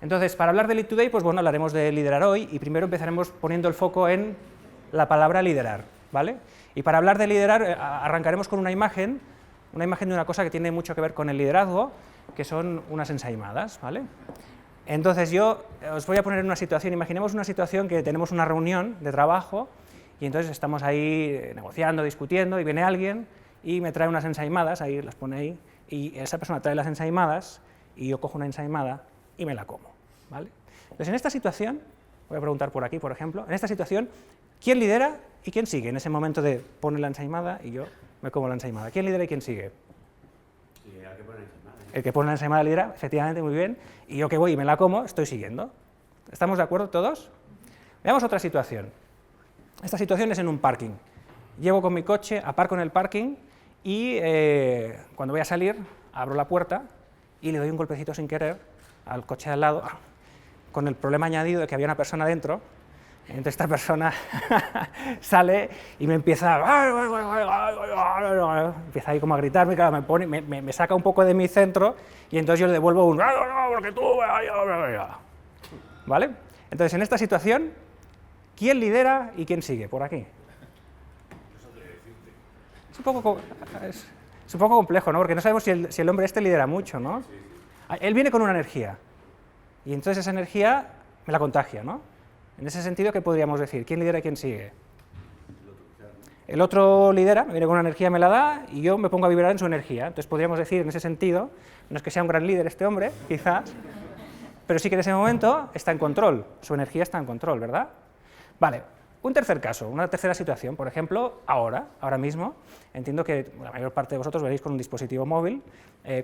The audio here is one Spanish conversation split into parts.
Entonces, para hablar de Lead Today, pues bueno, hablaremos de liderar hoy, y primero empezaremos poniendo el foco en la palabra liderar, ¿vale? Y para hablar de liderar, arrancaremos con una imagen de una cosa que tiene mucho que ver con el liderazgo, que son unas ensaimadas, ¿vale? Entonces yo os voy a poner en una situación, imaginemos una situación que tenemos una reunión de trabajo, y entonces estamos ahí negociando, discutiendo, y viene alguien y me trae unas ensaimadas, ahí las pone ahí, y esa persona trae las ensaimadas, y yo cojo una ensaimada y me la como, ¿vale? Entonces en esta situación, voy a preguntar por aquí, por ejemplo, en esta situación, ¿quién lidera y quién sigue? En ese momento de poner la ensaimada y yo me como la ensaimada. ¿Quién lidera y quién sigue? El que pone la ensaimada lidera, efectivamente, muy bien, y yo que voy y me la como, estoy siguiendo. ¿Estamos de acuerdo todos? Veamos otra situación. Esta situación es en un parking. Llego con mi coche, aparco en el parking y cuando voy a salir, abro la puerta y le doy un golpecito sin querer al coche de al lado, con el problema añadido de que había una persona dentro. Entonces esta persona sale y me empieza ahí como a gritarme, claro, me saca un poco de mi centro, y entonces yo le devuelvo un porque tú... ¿Vale? Entonces en esta situación, ¿quién lidera y quién sigue? Por aquí. Es un poco complejo, ¿no? Porque no sabemos si el hombre este lidera mucho, ¿no? Él viene con una energía, y entonces esa energía me la contagia, ¿no? En ese sentido, ¿qué podríamos decir? ¿Quién lidera y quién sigue? El otro lidera, me viene con una energía, me la da, y yo me pongo a vibrar en su energía. Entonces podríamos decir, en ese sentido, no es que sea un gran líder este hombre, quizás, pero sí que en ese momento está en control, su energía está en control, ¿verdad? Vale, un tercer caso, una tercera situación, por ejemplo, ahora mismo, entiendo que la mayor parte de vosotros veréis con un dispositivo móvil.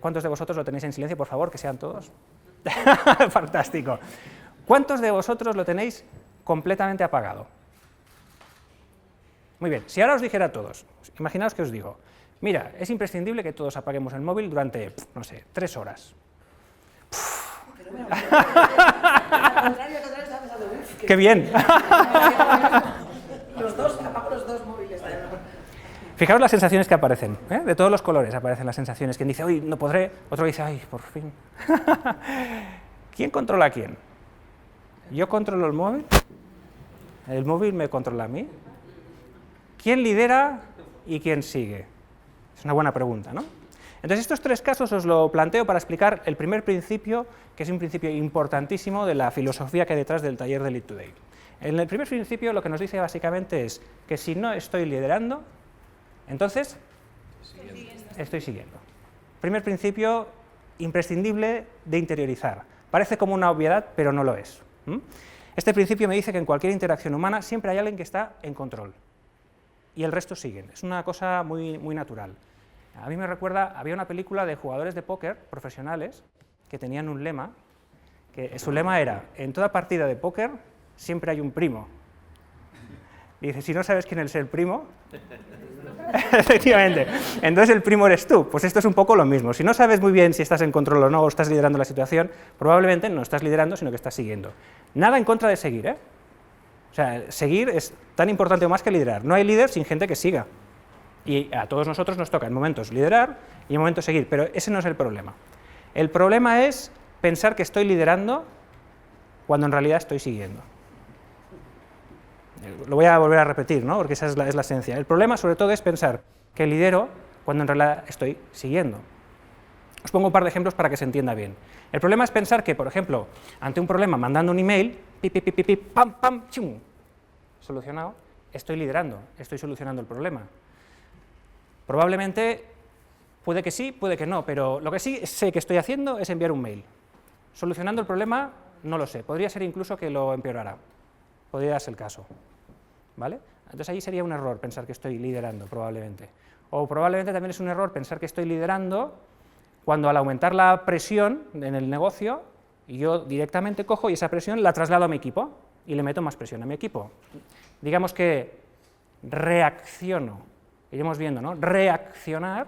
¿Cuántos de vosotros lo tenéis en silencio, por favor, que sean todos? Fantástico. ¿Cuántos de vosotros lo tenéis completamente apagado? Muy bien, si ahora os dijera a todos, imaginaos que os digo, mira, es imprescindible que todos apaguemos el móvil durante, no sé, 3 horas. ¡Qué bien! Apago los dos móviles. Fijaros las sensaciones que aparecen, ¿eh? De todos los colores aparecen las sensaciones. Quien dice, hoy no podré, otro dice, ay, por fin. ¿Quién controla a quién? ¿Yo controlo el móvil me controla a mí? ¿Quién lidera y quién sigue? Es una buena pregunta, ¿no? Entonces estos 3 casos os lo planteo para explicar el primer principio, que es un principio importantísimo de la filosofía que hay detrás del taller de Lead Today. En el primer principio lo que nos dice básicamente es que si no estoy liderando, entonces estoy siguiendo. Primer principio imprescindible de interiorizar. Parece como una obviedad, pero no lo es. Este principio me dice que en cualquier interacción humana siempre hay alguien que está en control y el resto siguen. Es una cosa muy, muy natural. A mí me recuerda, había una película de jugadores de póker profesionales que tenían un lema, que su lema era, en toda partida de póker siempre hay un primo. Y dice, si no sabes quién es el primo, efectivamente, entonces el primo eres tú. Pues esto es un poco lo mismo. Si no sabes muy bien si estás en control o no, o estás liderando la situación, probablemente no estás liderando, sino que estás siguiendo. Nada en contra de seguir, ¿eh? O sea, seguir es tan importante o más que liderar. No hay líder sin gente que siga. Y a todos nosotros nos toca en momentos liderar y en momentos seguir, pero ese no es el problema. El problema es pensar que estoy liderando cuando en realidad estoy siguiendo. Lo voy a volver a repetir, ¿no? Porque esa es la esencia. El problema, sobre todo, es pensar que lidero cuando en realidad estoy siguiendo. Os pongo un par de ejemplos para que se entienda bien. El problema es pensar que, por ejemplo, ante un problema, mandando un email, pam, pam, chum, solucionado, estoy liderando, estoy solucionando el problema. Probablemente, puede que sí, puede que no, pero lo que sí sé que estoy haciendo es enviar un mail. Solucionando el problema, no lo sé. Podría ser incluso que lo empeorara. Podría darse el caso. ¿Vale? Entonces ahí sería un error pensar que estoy liderando, probablemente. O probablemente también es un error pensar que estoy liderando cuando al aumentar la presión en el negocio, yo directamente cojo y esa presión la traslado a mi equipo y le meto más presión a mi equipo. Digamos que reacciono, iremos viendo, ¿no? Reaccionar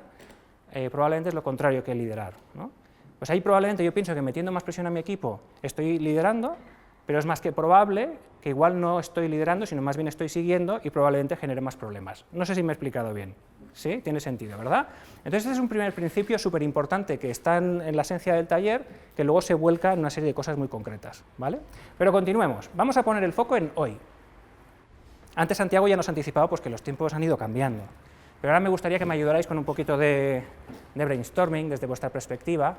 probablemente es lo contrario que liderar, ¿no? Pues ahí probablemente yo pienso que metiendo más presión a mi equipo estoy liderando, pero es más que probable que igual no estoy liderando, sino más bien estoy siguiendo y probablemente genere más problemas. No sé si me he explicado bien. ¿Sí? Tiene sentido, ¿verdad? Entonces, este es un primer principio súper importante que está en la esencia del taller, que luego se vuelca en una serie de cosas muy concretas, ¿vale? Pero continuemos. Vamos a poner el foco en hoy. Antes Santiago ya nos anticipaba pues, que los tiempos han ido cambiando, pero ahora me gustaría que me ayudarais con un poquito de brainstorming desde vuestra perspectiva.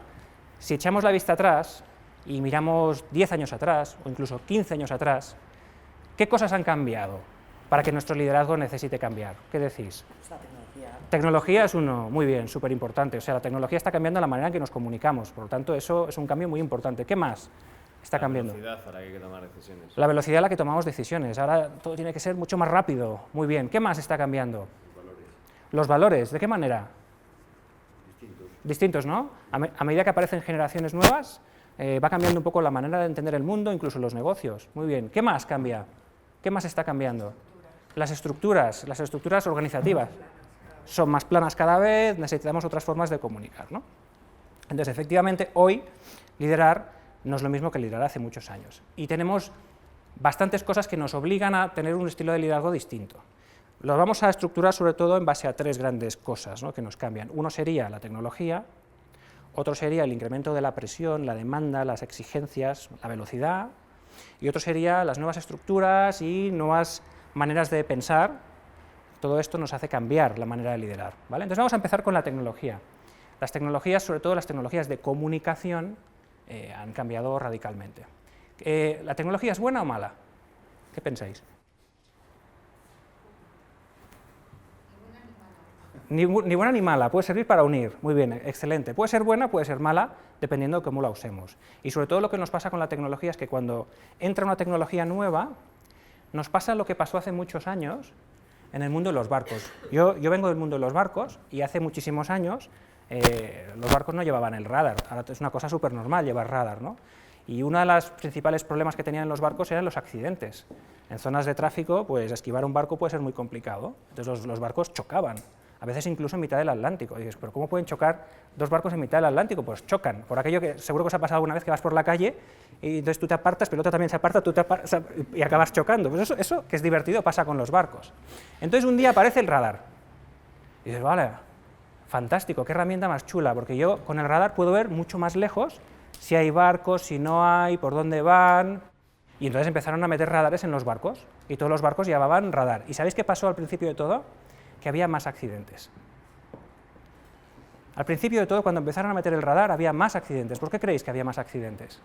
Si echamos la vista atrás y miramos 10 años atrás, o incluso 15 años atrás, ¿qué cosas han cambiado para que nuestro liderazgo necesite cambiar? ¿Qué decís? La tecnología. Tecnología es uno, muy bien, súper importante. O sea, la tecnología está cambiando la manera en que nos comunicamos, por lo tanto, eso es un cambio muy importante. ¿Qué más está cambiando? La velocidad a la que hay que tomar decisiones. La velocidad a la que tomamos decisiones. Ahora todo tiene que ser mucho más rápido. Muy bien. ¿Qué más está cambiando? Los valores. ¿De qué manera? Distintos, ¿no? A medida que aparecen generaciones nuevas, va cambiando un poco la manera de entender el mundo, incluso los negocios. Muy bien. ¿Qué más cambia? ¿Qué más está cambiando? Las estructuras organizativas. Son más planas cada vez, necesitamos otras formas de comunicar, ¿no? Entonces, efectivamente, hoy liderar no es lo mismo que liderar hace muchos años. Y tenemos bastantes cosas que nos obligan a tener un estilo de liderazgo distinto. Lo vamos a estructurar sobre todo en base a tres grandes cosas, ¿no?, que nos cambian. Uno sería la tecnología, otro sería el incremento de la presión, la demanda, las exigencias, la velocidad, y otro sería las nuevas estructuras y nuevas maneras de pensar. Todo esto nos hace cambiar la manera de liderar, ¿vale? Entonces vamos a empezar con la tecnología. Las tecnologías, sobre todo las tecnologías de comunicación, han cambiado radicalmente. ¿La tecnología es buena o mala? ¿Qué pensáis? Ni buena ni mala, puede servir para unir, muy bien, excelente. Puede ser buena, puede ser mala, dependiendo de cómo la usemos. Y sobre todo lo que nos pasa con la tecnología es que cuando entra una tecnología nueva, nos pasa lo que pasó hace muchos años en el mundo de los barcos. Yo vengo del mundo de los barcos y hace muchísimos años los barcos no llevaban el radar, ahora es una cosa súper normal llevar radar, ¿no? Y uno de los principales problemas que tenían los barcos eran los accidentes. En zonas de tráfico, pues esquivar un barco puede ser muy complicado, entonces los barcos chocaban, a veces incluso en mitad del Atlántico. Y dices, ¿pero cómo pueden chocar dos barcos en mitad del Atlántico? Pues chocan, por aquello que seguro que os ha pasado alguna vez que vas por la calle y entonces tú te apartas, pero el otro también se aparta, tú te apartas y acabas chocando. Pues eso, que es divertido, pasa con los barcos. Entonces un día aparece el radar. Y dices, vale, fantástico, qué herramienta más chula, porque yo con el radar puedo ver mucho más lejos si hay barcos, si no hay, por dónde van. Y entonces empezaron a meter radares en los barcos, y todos los barcos llevaban radar. ¿Y sabéis qué pasó al principio de todo? Que había más accidentes. Al principio de todo, cuando empezaron a meter el radar, había más accidentes. ¿Por qué creéis que había más accidentes?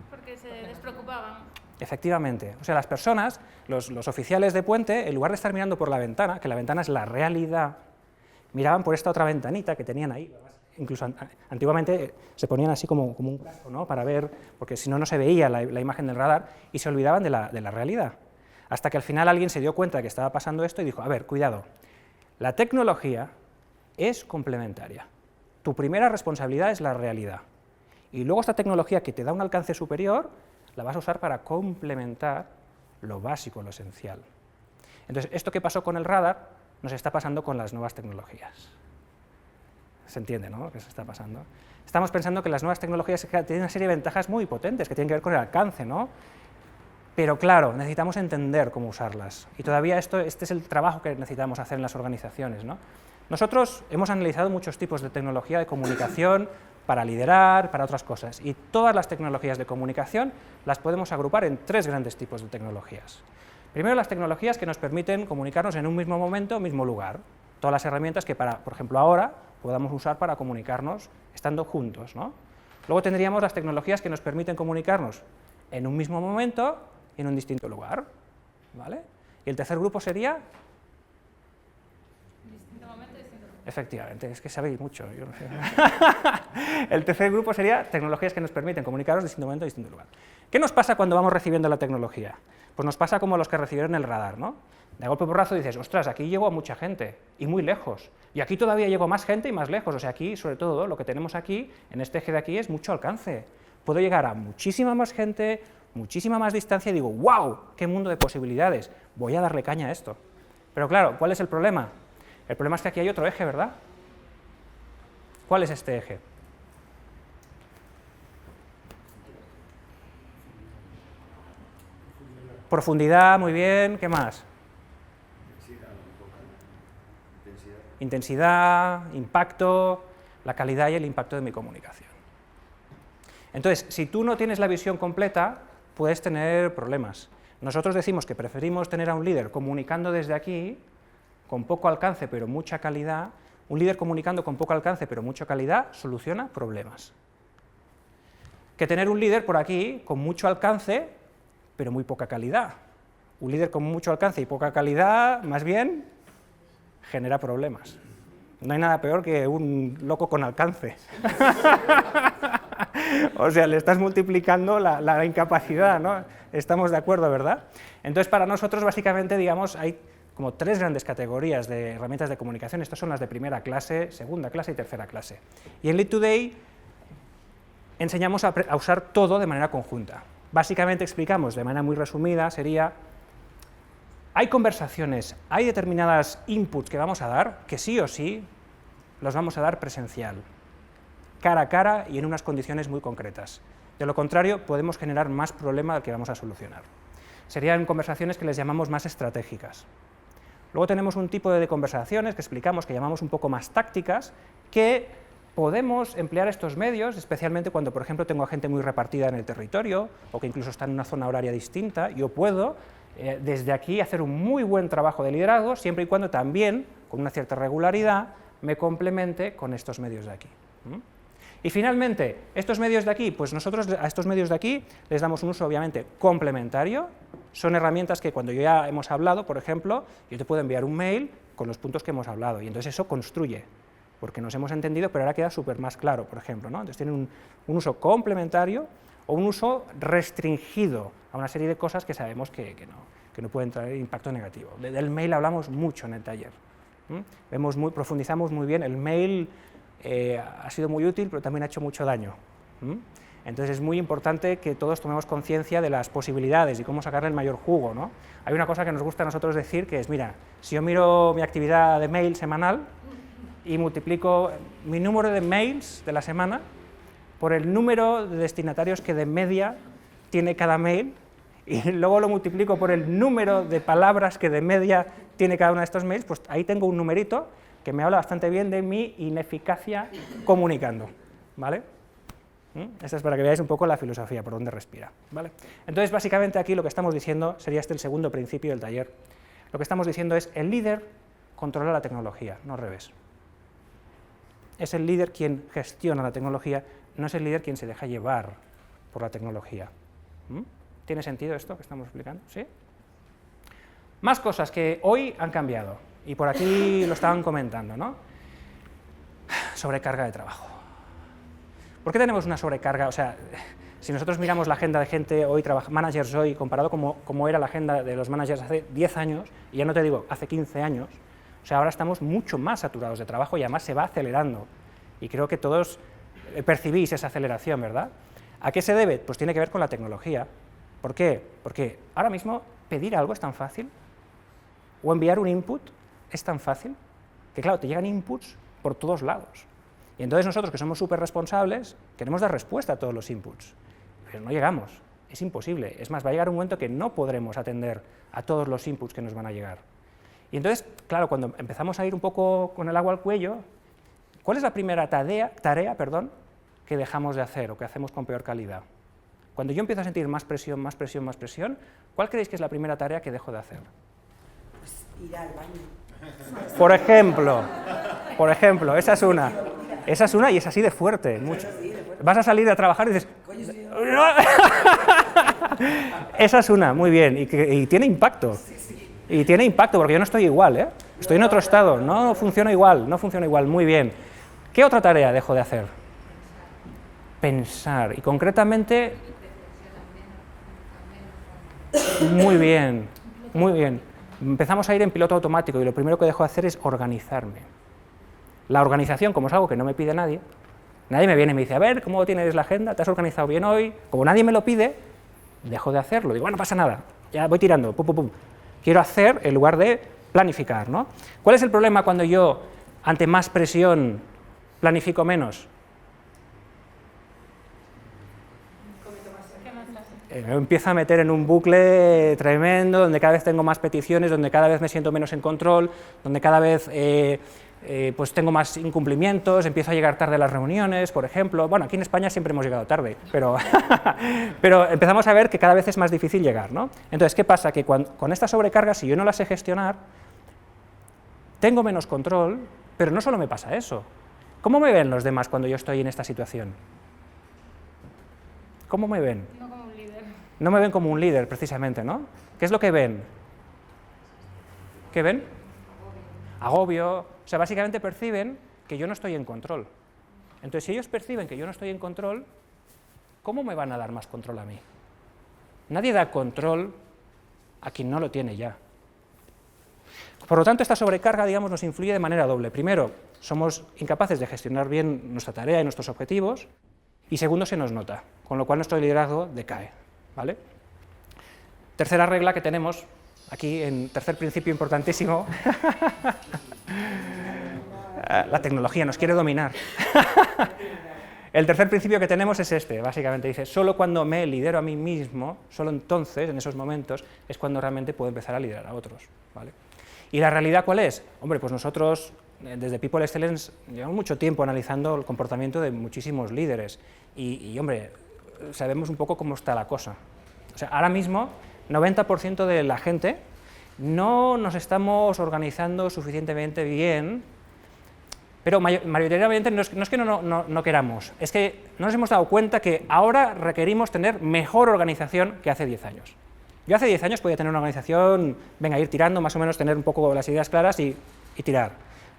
Porque se despreocupaban. Efectivamente. O sea, las personas, los oficiales de puente, en lugar de estar mirando por la ventana, que la ventana es la realidad, miraban por esta otra ventanita que tenían ahí. Incluso antiguamente se ponían así como un casco, ¿no?, para ver, porque si no, no se veía la imagen del radar, y se olvidaban de la realidad. Hasta que al final alguien se dio cuenta de que estaba pasando esto y dijo, a ver, cuidado, la tecnología es complementaria. Tu primera responsabilidad es la realidad. Y luego esta tecnología que te da un alcance superior, la vas a usar para complementar lo básico, lo esencial. Entonces, esto que pasó con el radar, nos está pasando con las nuevas tecnologías. Se entiende, ¿no?, qué se está pasando. Estamos pensando que las nuevas tecnologías tienen una serie de ventajas muy potentes, que tienen que ver con el alcance, ¿no? Pero claro, necesitamos entender cómo usarlas. Y todavía este es el trabajo que necesitamos hacer en las organizaciones, ¿no? Nosotros hemos analizado muchos tipos de tecnología de comunicación para liderar, para otras cosas. Y todas las tecnologías de comunicación las podemos agrupar en tres grandes tipos de tecnologías. Primero, las tecnologías que nos permiten comunicarnos en un mismo momento, mismo lugar. Todas las herramientas que, por ejemplo, ahora podamos usar para comunicarnos estando juntos, ¿no? Luego tendríamos las tecnologías que nos permiten comunicarnos en un mismo momento y en un distinto lugar, ¿vale? Y el tercer grupo sería... Distinto momento, distinto lugar. Efectivamente, es que sabéis mucho, yo no sé. El tercer grupo sería tecnologías que nos permiten comunicarnos en distinto momento y distinto lugar. ¿Qué nos pasa cuando vamos recibiendo la tecnología? Pues nos pasa como los que recibieron el radar, ¿no? De golpe porrazo dices, ostras, aquí llego a mucha gente, y muy lejos, y aquí todavía llego más gente y más lejos, o sea, aquí, sobre todo, lo que tenemos aquí, en este eje de aquí, es mucho alcance. Puedo llegar a muchísima más gente, muchísima más distancia, y digo, ¡wow!, qué mundo de posibilidades, voy a darle caña a esto. Pero claro, ¿cuál es el problema? El problema es que aquí hay otro eje, ¿verdad? ¿Cuál es este eje? Profundidad, muy bien, ¿qué más? intensidad, impacto, la calidad y el impacto de mi comunicación. Entonces, si tú no tienes la visión completa, puedes tener problemas. Nosotros decimos que preferimos tener a un líder comunicando desde aquí, con poco alcance pero mucha calidad. Un líder comunicando con poco alcance pero mucha calidad soluciona problemas. Que tener un líder por aquí con mucho alcance pero muy poca calidad. Un líder con mucho alcance y poca calidad, más bien, genera problemas. No hay nada peor que un loco con alcance. O sea, le estás multiplicando la incapacidad, ¿no? Estamos de acuerdo, ¿verdad? Entonces, para nosotros, básicamente, digamos, hay como 3 grandes categorías de herramientas de comunicación. Estas son las de primera clase, segunda clase y tercera clase. Y en Lead Today enseñamos a usar todo de manera conjunta. Básicamente explicamos, de manera muy resumida, sería: hay conversaciones, hay determinadas inputs que vamos a dar, que sí o sí los vamos a dar presencial, cara a cara y en unas condiciones muy concretas. De lo contrario, podemos generar más problema del que vamos a solucionar. Serían conversaciones que les llamamos más estratégicas. Luego tenemos un tipo de conversaciones que explicamos, que llamamos un poco más tácticas, que podemos emplear estos medios, especialmente cuando, por ejemplo, tengo a gente muy repartida en el territorio, o que incluso está en una zona horaria distinta. Yo puedo, desde aquí, hacer un muy buen trabajo de liderazgo, siempre y cuando también, con una cierta regularidad, me complemente con estos medios de aquí. Y finalmente, estos medios de aquí, pues nosotros a estos medios de aquí les damos un uso obviamente complementario. Son herramientas que cuando ya hemos hablado, por ejemplo, yo te puedo enviar un mail con los puntos que hemos hablado, y entonces eso construye, porque nos hemos entendido, pero ahora queda súper más claro, por ejemplo, ¿no? Entonces tienen un uso complementario o un uso restringido a una serie de cosas que sabemos que no pueden traer impacto negativo. Del mail hablamos mucho en el taller. Profundizamos muy bien. El mail ha sido muy útil, pero también ha hecho mucho daño. Entonces es muy importante que todos tomemos conciencia de las posibilidades y cómo sacarle el mayor jugo, ¿no? Hay una cosa que nos gusta a nosotros decir, que es: mira, si yo miro mi actividad de mail semanal y multiplico mi número de mails de la semana por el número de destinatarios que de media tiene cada mail, y luego lo multiplico por el número de palabras que de media tiene cada uno de estos mails, pues ahí tengo un numerito que me habla bastante bien de mi ineficacia comunicando, ¿vale? Esta es para que veáis un poco la filosofía, por dónde respira, ¿vale? Entonces, básicamente aquí lo que estamos diciendo, sería el segundo principio del taller, lo que estamos diciendo es: el líder controla la tecnología, no al revés. Es el líder quien gestiona la tecnología, no es el líder quien se deja llevar por la tecnología. ¿Tiene sentido esto que estamos explicando? ¿Sí? Más cosas que hoy han cambiado, y por aquí lo estaban comentando, ¿no? Sobrecarga de trabajo. ¿Por qué tenemos una sobrecarga? O sea, si nosotros miramos la agenda de gente hoy, managers hoy, comparado como era la agenda de los managers hace 10 años, y ya no te digo hace 15 años, o sea, ahora estamos mucho más saturados de trabajo y además se va acelerando. Y creo que todos percibís esa aceleración, ¿verdad? ¿A qué se debe? Pues tiene que ver con la tecnología. ¿Por qué? Porque ahora mismo pedir algo es tan fácil, o enviar un input es tan fácil, que claro, te llegan inputs por todos lados. Y entonces nosotros, que somos súper responsables, queremos dar respuesta a todos los inputs, pero no llegamos, es imposible. Es más, va a llegar un momento que no podremos atender a todos los inputs que nos van a llegar. Y entonces, claro, cuando empezamos a ir un poco con el agua al cuello, ¿cuál es la primera tarea, que dejamos de hacer o que hacemos con peor calidad? Cuando yo empiezo a sentir más presión, más presión, más presión, ¿cuál creéis que es la primera tarea que dejo de hacer? Pues ir al baño. Por ejemplo, esa es una. Esa es una y es así de fuerte. Mucho. Vas a salir a trabajar y dices... Esa es una, muy bien, y tiene impacto. Y tiene impacto, porque yo no estoy igual, ¿eh? Estoy en otro estado, no funciona igual, muy bien. ¿Qué otra tarea dejo de hacer? Pensar, y concretamente... Muy bien. Empezamos a ir en piloto automático y lo primero que dejo de hacer es organizarme. La organización, como es algo que no me pide nadie me viene y me dice: a ver, ¿cómo tienes la agenda? ¿Te has organizado bien hoy? Como nadie me lo pide, dejo de hacerlo. Digo, bueno, no pasa nada, ya voy tirando, pum, pum, pum. Quiero hacer en lugar de planificar, ¿no? ¿Cuál es el problema cuando yo, ante más presión, planifico menos? Me empiezo a meter en un bucle tremendo, donde cada vez tengo más peticiones, donde cada vez me siento menos en control, donde cada vez pues tengo más incumplimientos, empiezo a llegar tarde a las reuniones, por ejemplo. Bueno, aquí en España siempre hemos llegado tarde, pero, pero empezamos a ver que cada vez es más difícil llegar, ¿no? Entonces, ¿qué pasa? Que con esta sobrecarga, si yo no la sé gestionar, tengo menos control, pero no solo me pasa eso. ¿Cómo me ven los demás cuando yo estoy en esta situación? ¿Cómo me ven? No como un líder. No me ven como un líder, precisamente, ¿no? ¿Qué es lo que ven? ¿Qué ven? Agobio. O sea, básicamente perciben que yo no estoy en control. Entonces, si ellos perciben que yo no estoy en control, ¿cómo me van a dar más control a mí? Nadie da control a quien no lo tiene ya. Por lo tanto, esta sobrecarga, digamos, nos influye de manera doble. Primero, somos incapaces de gestionar bien nuestra tarea y nuestros objetivos, y segundo, se nos nota, con lo cual nuestro liderazgo decae, ¿vale? Tercera regla que tenemos, aquí en tercer principio importantísimo, la tecnología nos quiere dominar. El tercer principio que tenemos es este, básicamente dice, solo cuando me lidero a mí mismo, solo entonces, en esos momentos, es cuando realmente puedo empezar a liderar a otros, ¿vale? ¿Y la realidad cuál es? Hombre, pues nosotros, desde People Excellence, llevamos mucho tiempo analizando el comportamiento de muchísimos líderes y hombre, sabemos un poco cómo está la cosa. O sea, ahora mismo, 90% de la gente no nos estamos organizando suficientemente bien, pero mayoritariamente no es que no queramos, es que no nos hemos dado cuenta que ahora requerimos tener mejor organización que hace 10 años. Yo hace 10 años podía tener una organización, venga, ir tirando, más o menos tener un poco las ideas claras y tirar.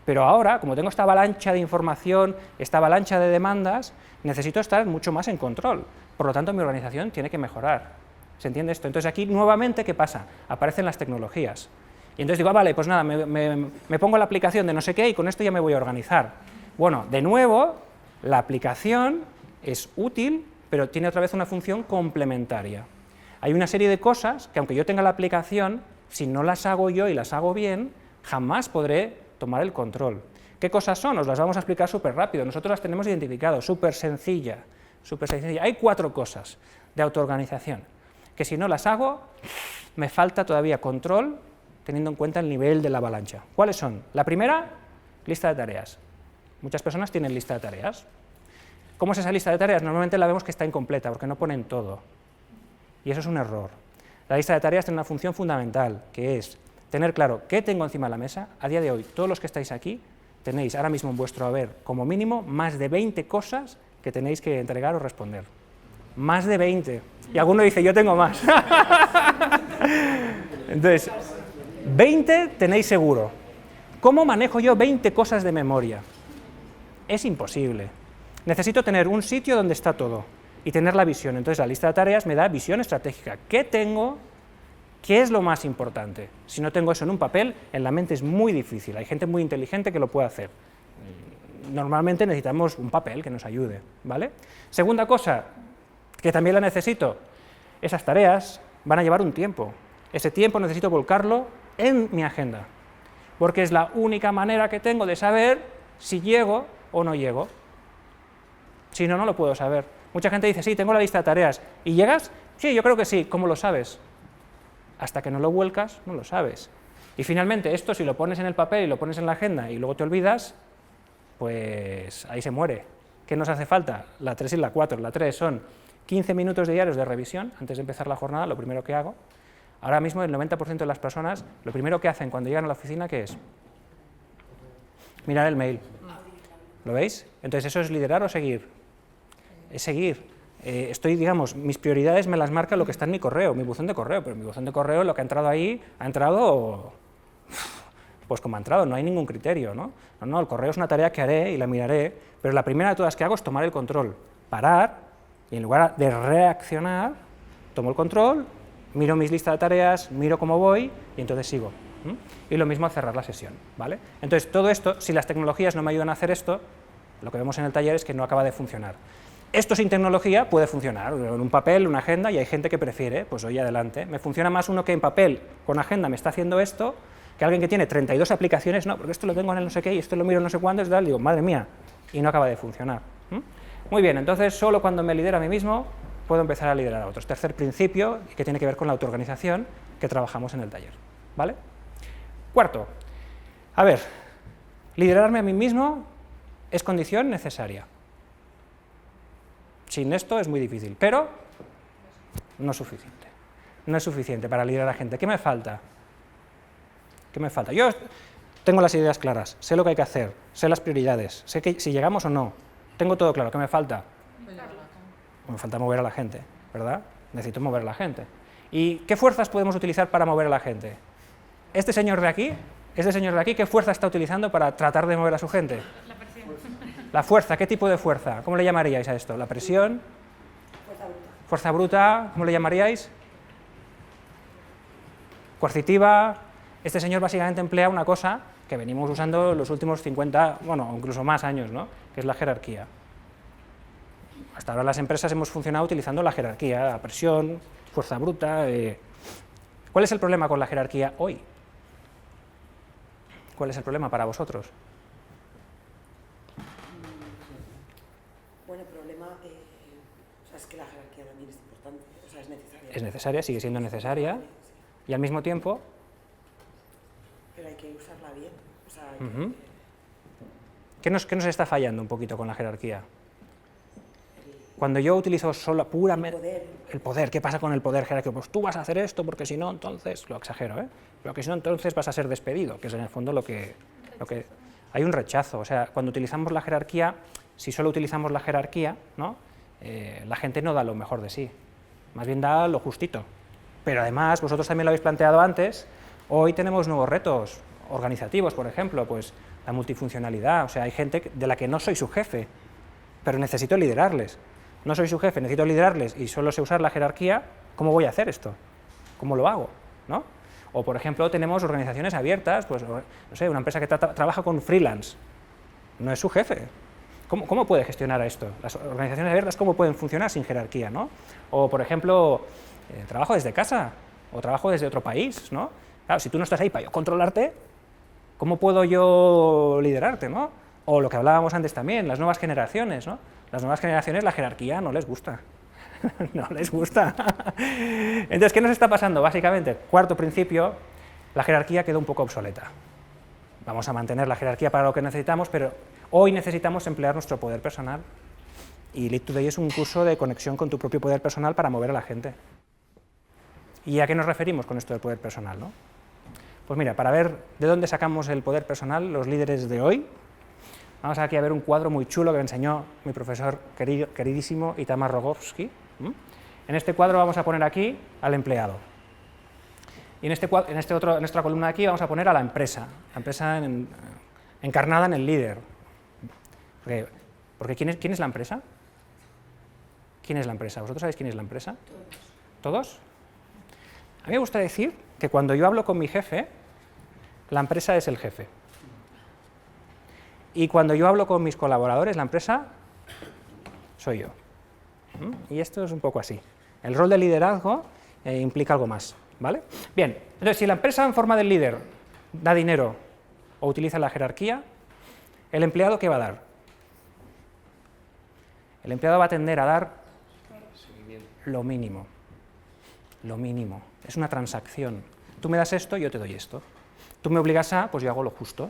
Pero ahora, como tengo esta avalancha de información, esta avalancha de demandas, necesito estar mucho más en control. Por lo tanto, mi organización tiene que mejorar. ¿Se entiende esto? Entonces aquí, nuevamente, ¿qué pasa? Aparecen las tecnologías. Y entonces digo, vale, pues nada, me pongo la aplicación de no sé qué y con esto ya me voy a organizar. Bueno, de nuevo, la aplicación es útil, pero tiene otra vez una función complementaria. Hay una serie de cosas que, aunque yo tenga la aplicación, si no las hago yo y las hago bien, jamás podré tomar el control. ¿Qué cosas son? Os las vamos a explicar súper rápido. Nosotros las tenemos identificadas, súper sencilla. Hay 4 cosas de autoorganización, que si no las hago, me falta todavía control, teniendo en cuenta el nivel de la avalancha. ¿Cuáles son? La primera, lista de tareas. Muchas personas tienen lista de tareas. ¿Cómo es esa lista de tareas? Normalmente la vemos que está incompleta, porque no ponen todo. Y eso es un error. La lista de tareas tiene una función fundamental, que es tener claro qué tengo encima de la mesa. A día de hoy, todos los que estáis aquí, tenéis ahora mismo en vuestro haber, como mínimo, más de 20 cosas que tenéis que entregar o responder. Más de 20. Y alguno dice, yo tengo más. Entonces, 20 tenéis seguro. ¿Cómo manejo yo 20 cosas de memoria? Es imposible. Necesito tener un sitio donde está todo y tener la visión. Entonces, la lista de tareas me da visión estratégica. ¿Qué tengo? ¿Qué es lo más importante? Si no tengo eso en un papel, en la mente es muy difícil. Hay gente muy inteligente que lo puede hacer. Normalmente necesitamos un papel que nos ayude, ¿vale? Segunda cosa, que también la necesito, esas tareas van a llevar un tiempo. Ese tiempo necesito volcarlo en mi agenda, porque es la única manera que tengo de saber si llego o no llego. Si no, no lo puedo saber. Mucha gente dice, sí, tengo la lista de tareas. ¿Y llegas? Sí, yo creo que sí. ¿Cómo lo sabes? Hasta que no lo vuelcas, no lo sabes. Y finalmente, esto si lo pones en el papel y lo pones en la agenda y luego te olvidas, pues ahí se muere. ¿Qué nos hace falta? La 3 y la 4. La 3 son 15 minutos diarios de revisión antes de empezar la jornada, lo primero que hago. Ahora mismo el 90% de las personas, lo primero que hacen cuando llegan a la oficina, ¿qué es? Mirar el mail. ¿Lo veis? Entonces, ¿eso es liderar o seguir? Es seguir. Digamos, mis prioridades me las marca lo que está en mi correo, mi buzón de correo, pero mi buzón de correo, lo que ha entrado ahí, ha entrado pues como ha entrado, no hay ningún criterio, ¿no? No, el correo es una tarea que haré y la miraré, pero la primera de todas que hago es tomar el control, parar, y en lugar de reaccionar, tomo el control, miro mis listas de tareas, miro cómo voy, y entonces sigo. Y lo mismo al cerrar la sesión, ¿vale? Entonces, todo esto, si las tecnologías no me ayudan a hacer esto, lo que vemos en el taller es que no acaba de funcionar. Esto sin tecnología puede funcionar, en un papel, una agenda, y hay gente que prefiere, pues oye, adelante. Me funciona más uno que en papel, con agenda, me está haciendo esto, que alguien que tiene 32 aplicaciones, no, porque esto lo tengo en el no sé qué, y esto lo miro en no sé cuándo, es tal, digo, madre mía, y no acaba de funcionar. Muy bien, entonces, solo cuando me lidero a mí mismo, puedo empezar a liderar a otros. Tercer principio, que tiene que ver con la autoorganización, que trabajamos en el taller, ¿vale? Cuarto, a ver, Liderarme a mí mismo es condición necesaria. Sin esto es muy difícil, pero no es suficiente. No es suficiente para liderar a la gente. ¿Qué me falta? ¿Qué me falta? Yo tengo las ideas claras, sé lo que hay que hacer, sé las prioridades, sé que si llegamos o no, tengo todo claro. ¿Qué me falta? Me falta mover a la gente, ¿verdad? Necesito mover a la gente. ¿Y qué fuerzas podemos utilizar para mover a la gente? Este señor de aquí, ¿qué fuerza está utilizando para tratar de mover a su gente? La presión. La fuerza, ¿qué tipo de fuerza? ¿Cómo le llamaríais a esto? ¿La presión? Fuerza bruta, ¿cómo le llamaríais? Coercitiva. Este señor básicamente emplea una cosa que venimos usando los últimos 50, bueno, incluso más años, ¿no? Que es la jerarquía. Hasta ahora las empresas hemos funcionado utilizando la jerarquía, la presión, fuerza bruta. ¿Cuál es el problema con la jerarquía hoy? ¿Cuál es el problema para vosotros? Bueno, el problema es que la jerarquía también es importante, o sea, es necesaria. Es necesaria, sigue siendo necesaria, y al mismo tiempo... Pero hay que usarla bien. O sea, ¿Qué nos está fallando un poquito con la jerarquía? Cuando yo utilizo solo puramente el poder, ¿qué pasa con el poder jerárquico? Pues tú vas a hacer esto porque si no, entonces, lo exagero, ¿eh? Porque si no, entonces vas a ser despedido, que es en el fondo lo que hay un rechazo. O sea, cuando utilizamos la jerarquía, si solo utilizamos la jerarquía, ¿no? La gente no da lo mejor de sí, más bien da lo justito. Pero además, vosotros también lo habéis planteado antes, hoy tenemos nuevos retos organizativos, por ejemplo, pues la multifuncionalidad. O sea, hay gente de la que no soy su jefe, pero necesito liderarles. No soy su jefe, necesito liderarles y solo sé usar la jerarquía. ¿Cómo voy a hacer esto? ¿Cómo lo hago? ¿No? O, por ejemplo, tenemos organizaciones abiertas, pues, no sé, una empresa que trabaja con freelance, no es su jefe. ¿Cómo puede gestionar esto? Las organizaciones abiertas, ¿cómo pueden funcionar sin jerarquía, ¿no? O, por ejemplo, trabajo desde casa, o trabajo desde otro país, ¿no? Claro, si tú no estás ahí para yo controlarte, ¿cómo puedo yo liderarte, ¿no? O lo que hablábamos antes también, las nuevas generaciones, ¿no? Las nuevas generaciones la jerarquía no les gusta. No les gusta. Entonces, ¿qué nos está pasando? Básicamente, cuarto principio, la jerarquía quedó un poco obsoleta. Vamos a mantener la jerarquía para lo que necesitamos, pero hoy necesitamos emplear nuestro poder personal. Y Lead Today es un curso de conexión con tu propio poder personal para mover a la gente. ¿Y a qué nos referimos con esto del poder personal, no? Pues mira, para ver de dónde sacamos el poder personal, los líderes de hoy, vamos aquí a ver un cuadro muy chulo que me enseñó mi profesor queridísimo Itamar Rogovsky. En este cuadro vamos a poner aquí al empleado. Y en esta columna de aquí vamos a poner a la empresa encarnada en el líder. Porque ¿quién es la empresa? ¿Quién es la empresa? ¿Vosotros sabéis quién es la empresa? ¿Todos? A mí me gusta decir que cuando yo hablo con mi jefe, la empresa es el jefe. Y cuando yo hablo con mis colaboradores, la empresa soy yo. Y esto es un poco así. El rol de liderazgo implica algo más, ¿vale? Bien, entonces si la empresa en forma del líder da dinero o utiliza la jerarquía, ¿el empleado qué va a dar? El empleado va a tender a dar lo mínimo. Lo mínimo. Es una transacción. Tú me das esto, yo te doy esto. Tú me obligas a, pues yo hago lo justo.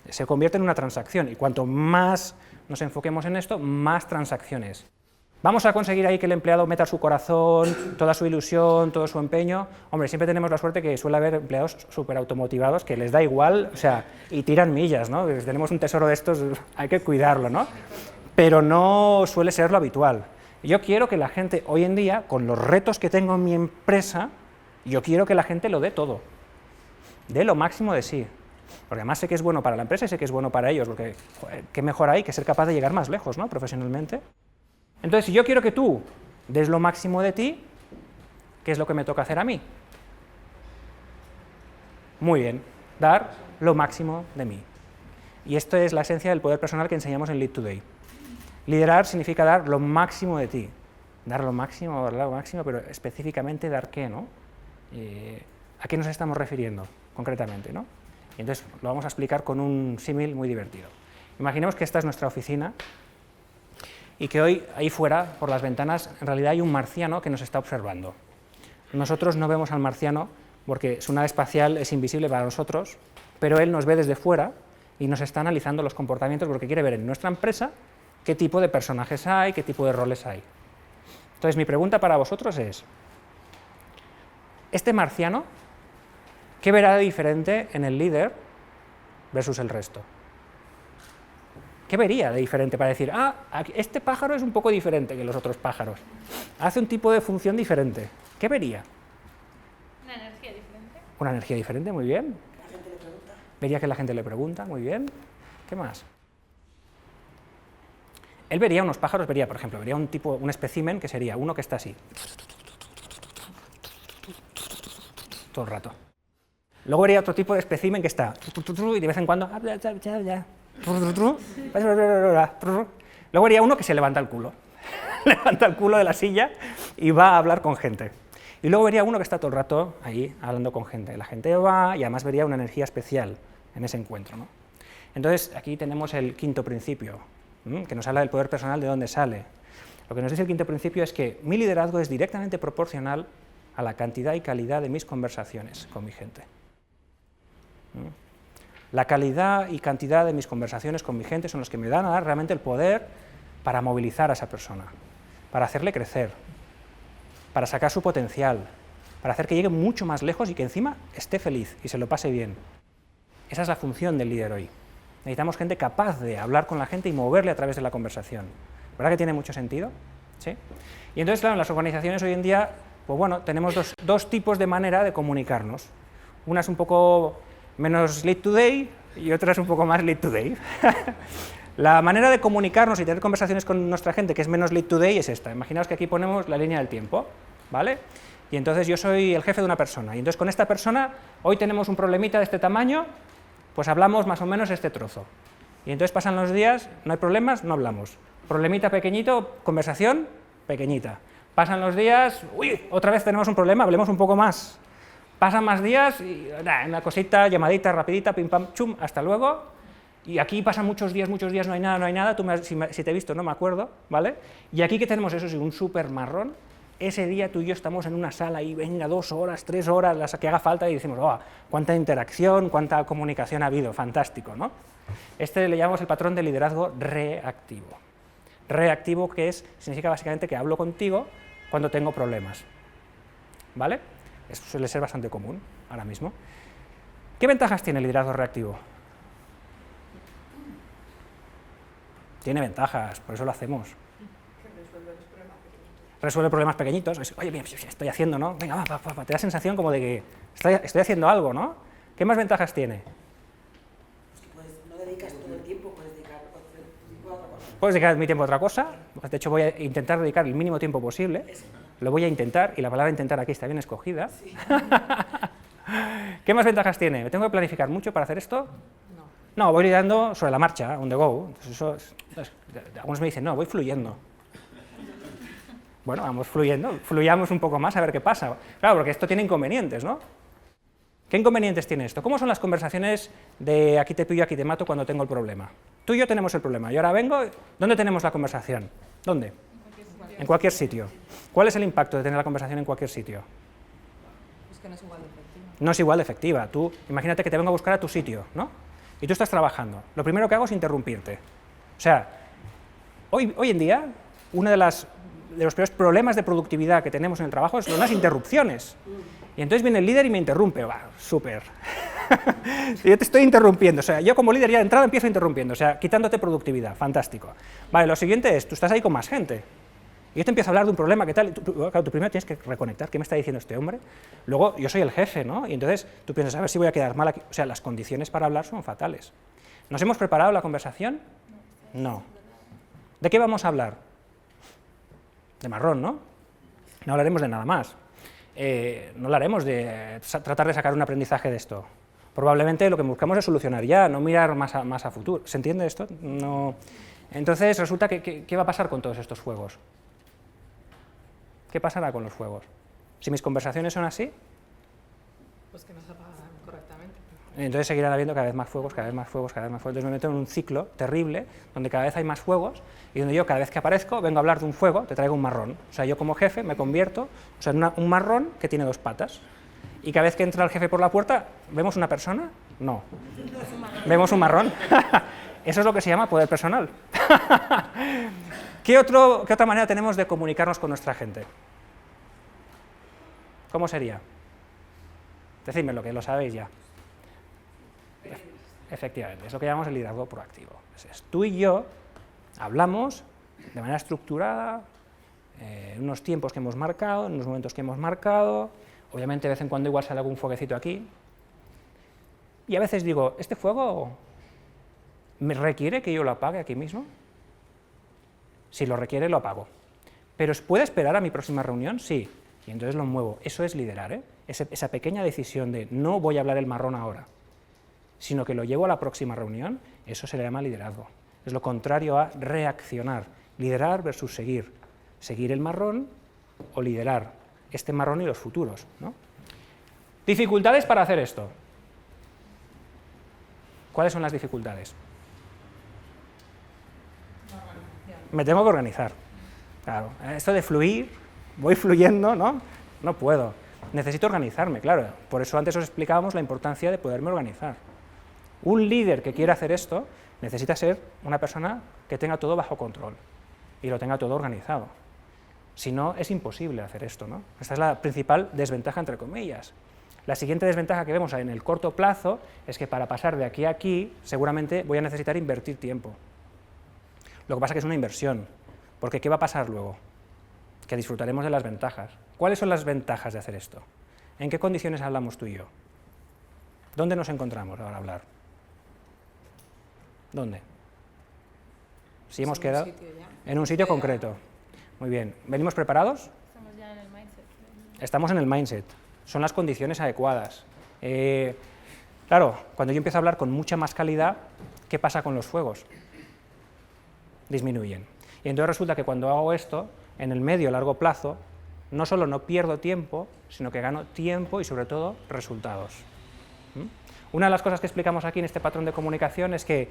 Se convierte en una transacción y cuanto más nos enfoquemos en esto, más transacciones. ¿Vamos a conseguir ahí que el empleado meta su corazón, toda su ilusión, todo su empeño? Hombre, siempre tenemos la suerte que suele haber empleados súper automotivados que les da igual, o sea, y tiran millas, ¿no? Tenemos un tesoro de estos, hay que cuidarlo, ¿no? Pero no suele ser lo habitual. Yo quiero que la gente hoy en día, con los retos que tengo en mi empresa, yo quiero que la gente lo dé todo, dé lo máximo de sí. Porque además sé que es bueno para la empresa y sé que es bueno para ellos, porque joder, qué mejor hay que ser capaz de llegar más lejos, ¿no? Profesionalmente. Entonces, si yo quiero que tú des lo máximo de ti, ¿qué es lo que me toca hacer a mí? Muy bien, dar lo máximo de mí. Y esto es la esencia del poder personal que enseñamos en Lead Today. Liderar significa dar lo máximo de ti. Dar lo máximo, pero específicamente dar qué, ¿no? ¿A qué nos estamos refiriendo concretamente, ¿no? Y entonces lo vamos a explicar con un símil muy divertido. Imaginemos que esta es nuestra oficina y que hoy, ahí fuera, por las ventanas, en realidad hay un marciano que nos está observando. Nosotros no vemos al marciano porque su nave espacial es invisible para nosotros, pero él nos ve desde fuera y nos está analizando los comportamientos porque quiere ver en nuestra empresa qué tipo de personajes hay, qué tipo de roles hay. Entonces, mi pregunta para vosotros es, ¿este marciano qué verá de diferente en el líder versus el resto? ¿Qué vería de diferente para decir, este pájaro es un poco diferente que los otros pájaros, hace un tipo de función diferente? ¿Qué vería? Una energía diferente. Una energía diferente, muy bien. La gente le pregunta. Vería que la gente le pregunta, muy bien. ¿Qué más? Él vería unos pájaros, vería, por ejemplo, vería un espécimen que sería uno que está así, todo el rato. Luego vería otro tipo de espécimen que está, y de vez en cuando, luego vería uno que se levanta el culo, levanta el culo de la silla y va a hablar con gente. Y luego vería uno que está todo el rato ahí hablando con gente. La gente va y además vería una energía especial en ese encuentro, ¿no? Entonces, aquí tenemos el quinto principio, que nos habla del poder personal, de dónde sale. Lo que nos dice el quinto principio es que mi liderazgo es directamente proporcional a la cantidad y calidad de mis conversaciones con mi gente. La calidad y cantidad de mis conversaciones con mi gente son los que me dan a dar realmente el poder para movilizar a esa persona, para hacerle crecer, para sacar su potencial, para hacer que llegue mucho más lejos y que encima esté feliz y se lo pase bien. Esa es la función del líder hoy. Necesitamos gente capaz de hablar con la gente y moverle a través de la conversación. ¿Verdad que tiene mucho sentido? ¿Sí? Y entonces, claro, en las organizaciones hoy en día, pues bueno, tenemos dos tipos de manera de comunicarnos. Una es un poco menos lead today y otra es un poco más lead today. La manera de comunicarnos y tener conversaciones con nuestra gente que es menos lead today es esta. Imaginaos que aquí ponemos la línea del tiempo, ¿vale? Y entonces yo soy el jefe de una persona, y entonces con esta persona hoy tenemos un problemita de este tamaño, pues hablamos más o menos este trozo. Y entonces pasan los días, no hay problemas, no hablamos. Problemita pequeñito, conversación pequeñita. Pasan los días, uy, otra vez tenemos un problema, hablemos un poco más. Pasan más días, y una cosita, llamadita, rapidita, pim pam, chum, hasta luego. Y aquí pasan muchos días, no hay nada, tú si te he visto no me acuerdo, ¿vale? Y aquí que tenemos eso, sí, un súper marrón. Ese día tú y yo estamos en una sala y venga 2 horas, 3 horas, las que haga falta y decimos, oh, cuánta interacción, cuánta comunicación ha habido, fantástico, ¿no? Este le llamamos el patrón de liderazgo reactivo. Reactivo significa básicamente que hablo contigo cuando tengo problemas, ¿vale? Eso suele ser bastante común ahora mismo. ¿Qué ventajas tiene el liderazgo reactivo? Tiene ventajas, por eso lo hacemos. Resuelve problemas pequeñitos. Oye, mira, estoy haciendo, ¿no? Venga, va, te da sensación como de que estoy haciendo algo, ¿no? ¿Qué más ventajas tiene? Pues que no dedicas todo el tiempo, puedes dedicar tiempo a otra cosa. Puedes dedicar mi tiempo a otra cosa. De hecho, voy a intentar dedicar el mínimo tiempo posible. Lo voy a intentar, y la palabra intentar aquí está bien escogida. Sí. ¿Qué más ventajas tiene? ¿Me tengo que planificar mucho para hacer esto? No, voy liderando sobre la marcha, on the go. Algunos me dicen, no, voy fluyendo. Bueno, vamos fluyendo, fluyamos un poco más a ver qué pasa. Claro, porque esto tiene inconvenientes, ¿no? ¿Qué inconvenientes tiene esto? ¿Cómo son las conversaciones de aquí te pillo, aquí te mato cuando tengo el problema? Tú y yo tenemos el problema, yo ahora vengo, ¿dónde tenemos la conversación? ¿Dónde? En cualquier sitio. ¿Cuál es el impacto de tener la conversación en cualquier sitio? Es que no es igual de efectiva. No es igual de efectiva. Tú, imagínate que te vengo a buscar a tu sitio, ¿no? Y tú estás trabajando. Lo primero que hago es interrumpirte. O sea, hoy en día, uno de los peores problemas de productividad que tenemos en el trabajo son las interrupciones. Y entonces viene el líder y me interrumpe. Va, súper. Yo te estoy interrumpiendo. O sea, yo como líder ya de entrada empiezo interrumpiendo, o sea, quitándote productividad. Fantástico. Vale, lo siguiente es, tú estás ahí con más gente. Y yo te empiezo a hablar de un problema, ¿qué tal? Y claro, tú primero tienes que reconectar, ¿qué me está diciendo este hombre? Luego, yo soy el jefe, ¿no? Y entonces tú piensas, a ver si voy a quedar mal aquí. O sea, las condiciones para hablar son fatales. ¿Nos hemos preparado la conversación? No. ¿De qué vamos a hablar? De marrón, ¿no? No hablaremos de nada más. No hablaremos de tratar de sacar un aprendizaje de esto. Probablemente lo que buscamos es solucionar ya, no mirar más a futuro. ¿Se entiende esto? No. Entonces resulta que ¿qué va a pasar con todos estos juegos? ¿Qué pasará con los juegos? Si mis conversaciones son así, Pues que no se apagan correctamente. entonces seguirán habiendo cada vez más fuegos, cada vez más fuegos, cada vez más fuegos. Entonces me meto en un ciclo terrible, donde cada vez hay más fuegos, y donde yo cada vez que aparezco vengo a hablar de un fuego, te traigo un marrón. O sea, yo como jefe me convierto en un marrón que tiene 2 patas. Y cada vez que entra el jefe por la puerta, vemos una persona No. ¿Vemos un marrón? Eso es lo que se llama poder personal. ¿Qué otra manera tenemos de comunicarnos con nuestra gente? ¿Cómo sería? Decídmelo, que lo sabéis ya. Efectivamente, es lo que llamamos el liderazgo proactivo. Es tú y yo hablamos de manera estructurada, en unos tiempos que hemos marcado, en unos momentos que hemos marcado, obviamente de vez en cuando igual sale algún fueguecito aquí, y a veces digo, ¿este fuego me requiere que yo lo apague aquí mismo? Si lo requiere, lo apago. ¿Pero puede esperar a mi próxima reunión? Sí, y entonces lo muevo. Eso es liderar, ¿eh? Esa pequeña decisión de no voy a hablar el marrón ahora, sino que lo llevo a la próxima reunión, eso se le llama liderazgo. Es lo contrario a reaccionar, liderar versus seguir. Seguir el marrón o liderar este marrón y los futuros, ¿no? Dificultades para hacer esto. ¿Cuáles son las dificultades? Me tengo que organizar. Claro, esto de fluir, voy fluyendo, ¿no? No puedo. Necesito organizarme, claro. Por eso antes os explicábamos la importancia de poderme organizar. Un líder que quiera hacer esto necesita ser una persona que tenga todo bajo control y lo tenga todo organizado. Si no, es imposible hacer esto, ¿no? Esta es la principal desventaja, entre comillas. La siguiente desventaja que vemos en el corto plazo es que para pasar de aquí a aquí, seguramente voy a necesitar invertir tiempo. Lo que pasa es que es una inversión, porque ¿qué va a pasar luego? Que disfrutaremos de las ventajas. ¿Cuáles son las ventajas de hacer esto? ¿En qué condiciones hablamos tú y yo? ¿Dónde nos encontramos ahora a hablar? ¿Dónde? Si hemos quedado en un sitio concreto. Muy bien. ¿Venimos preparados? Estamos ya en el mindset. Estamos en el mindset. Son las condiciones adecuadas. Claro, cuando yo empiezo a hablar con mucha más calidad, ¿qué pasa con los fuegos? Disminuyen. Y entonces resulta que cuando hago esto, en el medio o largo plazo, no solo no pierdo tiempo, sino que gano tiempo y sobre todo resultados. Una de las cosas que explicamos aquí en este patrón de comunicación es que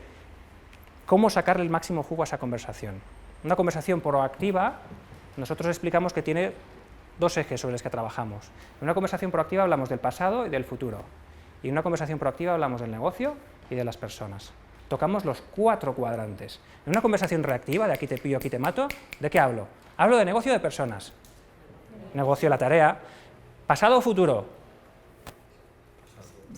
cómo sacarle el máximo jugo a esa conversación. Una conversación proactiva, nosotros explicamos que tiene dos ejes sobre los que trabajamos. En una conversación proactiva hablamos del pasado y del futuro. Y en una conversación proactiva hablamos del negocio y de las personas. Tocamos los 4 cuadrantes. En una conversación reactiva, de aquí te pillo, aquí te mato, ¿de qué hablo? Hablo de negocio de personas. Negocio, la tarea. Pasado o futuro.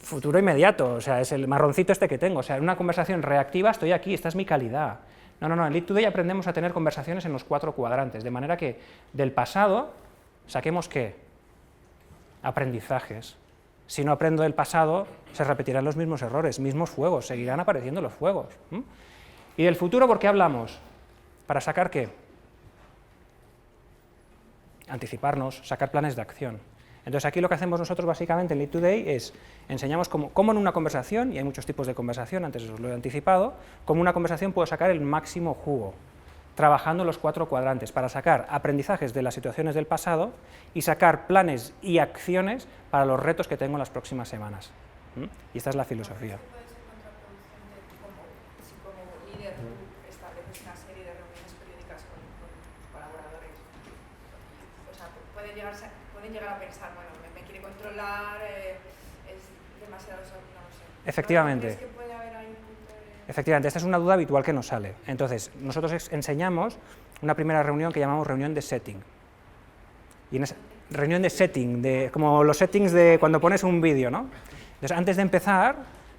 Futuro inmediato, o sea, es el marroncito este que tengo. O sea, en una conversación reactiva estoy aquí, esta es mi calidad. No, en Lead Today aprendemos a tener conversaciones en los 4 cuadrantes, de manera que del pasado saquemos ¿qué? Aprendizajes. Si no aprendo del pasado, se repetirán los mismos errores, mismos fuegos, seguirán apareciendo los fuegos. ¿Y del futuro por qué hablamos? ¿Para sacar qué? Anticiparnos, sacar planes de acción. Entonces aquí lo que hacemos nosotros básicamente en Lead Today es enseñamos cómo en una conversación, y hay muchos tipos de conversación, antes os lo he anticipado, cómo una conversación puedo sacar el máximo jugo, trabajando los 4 cuadrantes para sacar aprendizajes de las situaciones del pasado y sacar planes y acciones para los retos que tengo en las próximas semanas. Y esta es la filosofía. ¿Puede ser contraproducente si como líder estableces una serie de reuniones periódicas con tus colaboradores? O sea, pueden llegar a pensar, bueno, me quiere controlar, es demasiado, no lo sé. Efectivamente. ¿Crees que puede haber ahí un punto de... Efectivamente, esta es una duda habitual que nos sale. Entonces, nosotros enseñamos una primera reunión que llamamos reunión de setting. Y en esa reunión de setting, como los settings de cuando pones un vídeo, ¿no? Entonces, antes de empezar,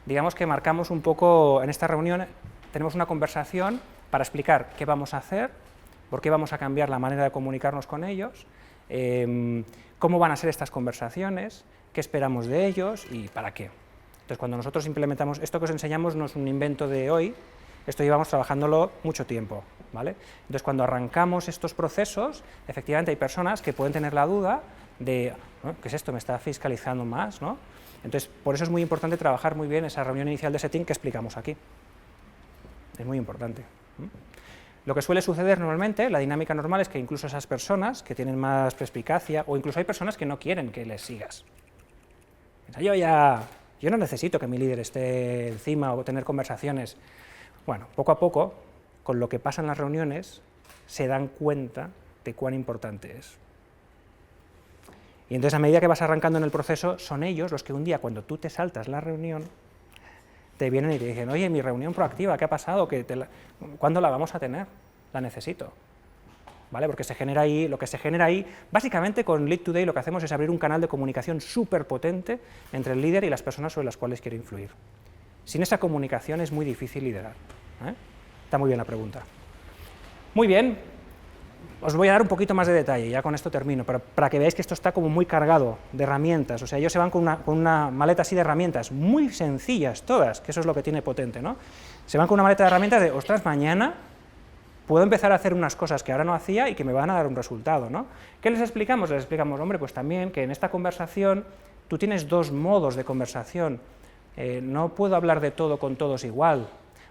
digamos que marcamos un poco, en esta reunión tenemos una conversación para explicar qué vamos a hacer, por qué vamos a cambiar la manera de comunicarnos con ellos, cómo van a ser estas conversaciones, qué esperamos de ellos y para qué. Entonces, cuando nosotros implementamos, esto que os enseñamos no es un invento de hoy, esto llevamos trabajándolo mucho tiempo, ¿vale? Entonces, cuando arrancamos estos procesos, efectivamente hay personas que pueden tener la duda de, ¿qué es esto? ¿Me está fiscalizando más? ¿No? Entonces, por eso es muy importante trabajar muy bien esa reunión inicial de setting que explicamos aquí. Es muy importante. Lo que suele suceder normalmente, la dinámica normal es que incluso esas personas que tienen más perspicacia, o incluso hay personas que no quieren que les sigas. Yo no necesito que mi líder esté encima o tener conversaciones. Bueno, poco a poco, con lo que pasa en las reuniones, se dan cuenta de cuán importante es. Y entonces, a medida que vas arrancando en el proceso, son ellos los que un día, cuando tú te saltas la reunión, te vienen y te dicen, oye, mi reunión proactiva, ¿qué ha pasado? ¿Cuándo la vamos a tener? La necesito. ¿Vale? Porque se genera ahí, lo que se genera ahí, básicamente con Lead Today lo que hacemos es abrir un canal de comunicación súper potente entre el líder y las personas sobre las cuales quiere influir. Sin esa comunicación es muy difícil liderar. Está muy bien la pregunta. Muy bien, os voy a dar un poquito más de detalle, ya con esto termino, para que veáis que esto está como muy cargado de herramientas, o sea, ellos se van con una maleta así de herramientas, muy sencillas todas, que eso es lo que tiene potente, ¿no? Se van con una maleta de herramientas de, ostras, mañana puedo empezar a hacer unas cosas que ahora no hacía y que me van a dar un resultado, ¿no? ¿Qué les explicamos? Les explicamos, hombre, pues también que en esta conversación tú tienes dos modos de conversación, no puedo hablar de todo con todos igual.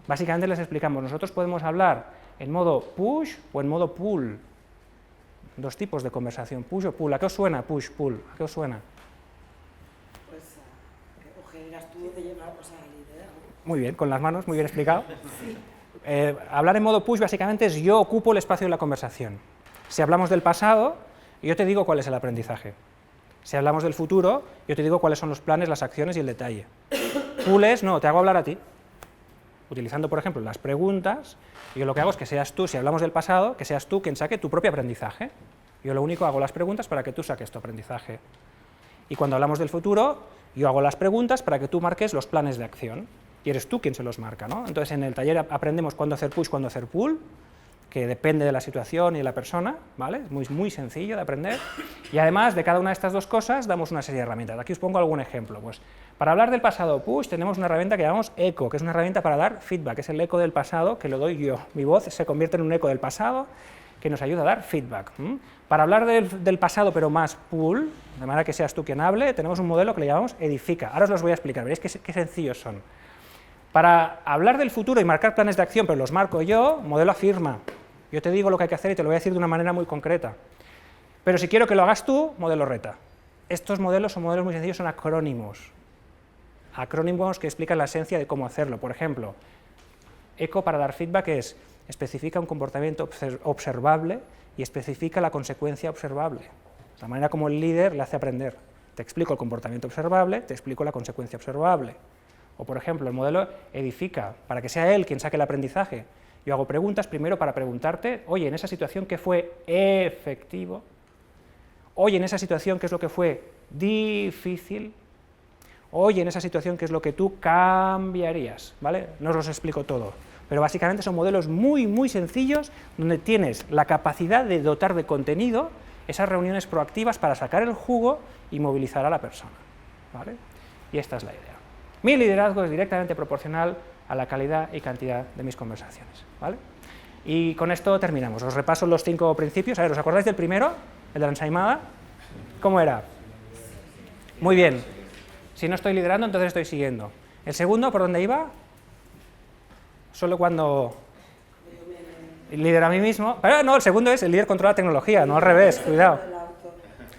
Básicamente les explicamos, nosotros podemos hablar en modo push o en modo pull. Dos tipos de conversación, push o pull. ¿A qué os suena push, pull? ¿A qué os suena? Pues o generas tú de llevar a liderazgo. Muy bien, con las manos, muy bien explicado. Sí. Hablar en modo push básicamente es yo ocupo el espacio de la conversación. Si hablamos del pasado, yo te digo cuál es el aprendizaje. Si hablamos del futuro, yo te digo cuáles son los planes, las acciones y el detalle. Pull es, no, te hago hablar a ti. Utilizando, por ejemplo, las preguntas, yo lo que hago es que seas tú, si hablamos del pasado, que seas tú quien saque tu propio aprendizaje. Yo lo único hago las preguntas para que tú saques tu aprendizaje. Y cuando hablamos del futuro, yo hago las preguntas para que tú marques los planes de acción. Y eres tú quien se los marca, ¿no? Entonces, en el taller aprendemos cuándo hacer push, cuándo hacer pull, que depende de la situación y de la persona, ¿vale? Es muy, muy sencillo de aprender. Y además, de cada una de estas dos cosas, damos una serie de herramientas. Aquí os pongo algún ejemplo. Pues, para hablar del pasado push, tenemos una herramienta que llamamos eco, que es una herramienta para dar feedback, es el eco del pasado que lo doy yo. Mi voz se convierte en un eco del pasado que nos ayuda a dar feedback. Para hablar del pasado, pero más pull, de manera que seas tú quien hable, tenemos un modelo que le llamamos edifica. Ahora os los voy a explicar, veréis qué sencillos son. Para hablar del futuro y marcar planes de acción, pero los marco yo, modelo afirma. Yo te digo lo que hay que hacer y te lo voy a decir de una manera muy concreta. Pero si quiero que lo hagas tú, modelo reta. Estos modelos son modelos muy sencillos, son acrónimos. Acrónimos que explican la esencia de cómo hacerlo. Por ejemplo, eco para dar feedback es, especifica un comportamiento observable y especifica la consecuencia observable. La manera como el líder le hace aprender. Te explico el comportamiento observable, te explico la consecuencia observable. O, por ejemplo, el modelo edifica, para que sea él quien saque el aprendizaje. Yo hago preguntas primero para preguntarte, oye, en esa situación, ¿qué fue efectivo? Oye, en esa situación, ¿qué es lo que fue difícil? Oye, en esa situación, ¿qué es lo que tú cambiarías? ¿Vale? No os los explico todo, pero básicamente son modelos muy, muy sencillos, donde tienes la capacidad de dotar de contenido esas reuniones proactivas para sacar el jugo y movilizar a la persona. ¿Vale? Y esta es la idea. Mi liderazgo es directamente proporcional a la calidad y cantidad de mis conversaciones, ¿vale? Y con esto terminamos. Os repaso los 5 principios. A ver, ¿os acordáis del primero? El de la ensaimada. ¿Cómo era? Muy bien. Si no estoy liderando, entonces estoy siguiendo. ¿El segundo, por dónde iba? Solo cuando lidero a mí mismo. Pero no, el segundo es el líder controla la tecnología, no al revés, cuidado.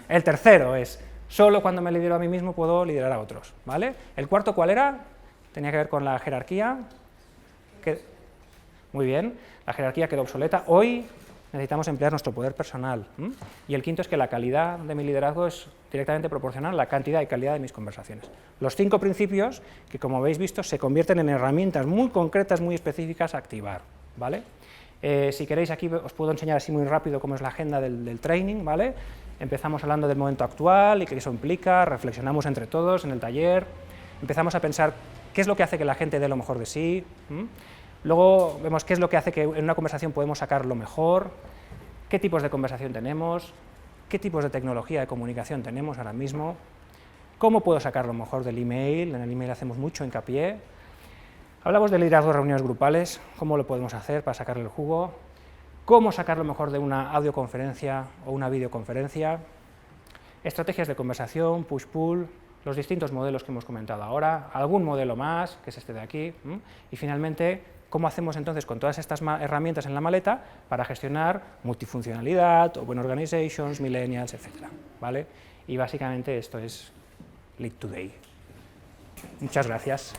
El tercero es solo cuando me lidero a mí mismo puedo liderar a otros, ¿vale? El cuarto, ¿cuál era? Tenía que ver con la jerarquía. Muy bien, la jerarquía quedó obsoleta. Hoy necesitamos emplear nuestro poder personal. Y el quinto es que la calidad de mi liderazgo es directamente proporcional a la cantidad y calidad de mis conversaciones. Los 5 principios que, como habéis visto, se convierten en herramientas muy concretas, muy específicas a activar, ¿vale? Si queréis, aquí os puedo enseñar así muy rápido cómo es la agenda del training, ¿vale? Empezamos hablando del momento actual y qué eso implica, reflexionamos entre todos en el taller, empezamos a pensar qué es lo que hace que la gente dé lo mejor de sí, luego vemos qué es lo que hace que en una conversación podemos sacar lo mejor, qué tipos de conversación tenemos, qué tipos de tecnología de comunicación tenemos ahora mismo, cómo puedo sacar lo mejor del email, en el email hacemos mucho hincapié, hablamos de liderazgo de reuniones grupales, cómo lo podemos hacer para sacarle el jugo, cómo sacar lo mejor de una audioconferencia o una videoconferencia, estrategias de conversación, push-pull, los distintos modelos que hemos comentado ahora, algún modelo más, que es este de aquí, y finalmente, cómo hacemos entonces con todas estas herramientas en la maleta para gestionar multifuncionalidad, open organizations, millennials, etc. ¿Vale? Y básicamente esto es Lead Today. Muchas gracias.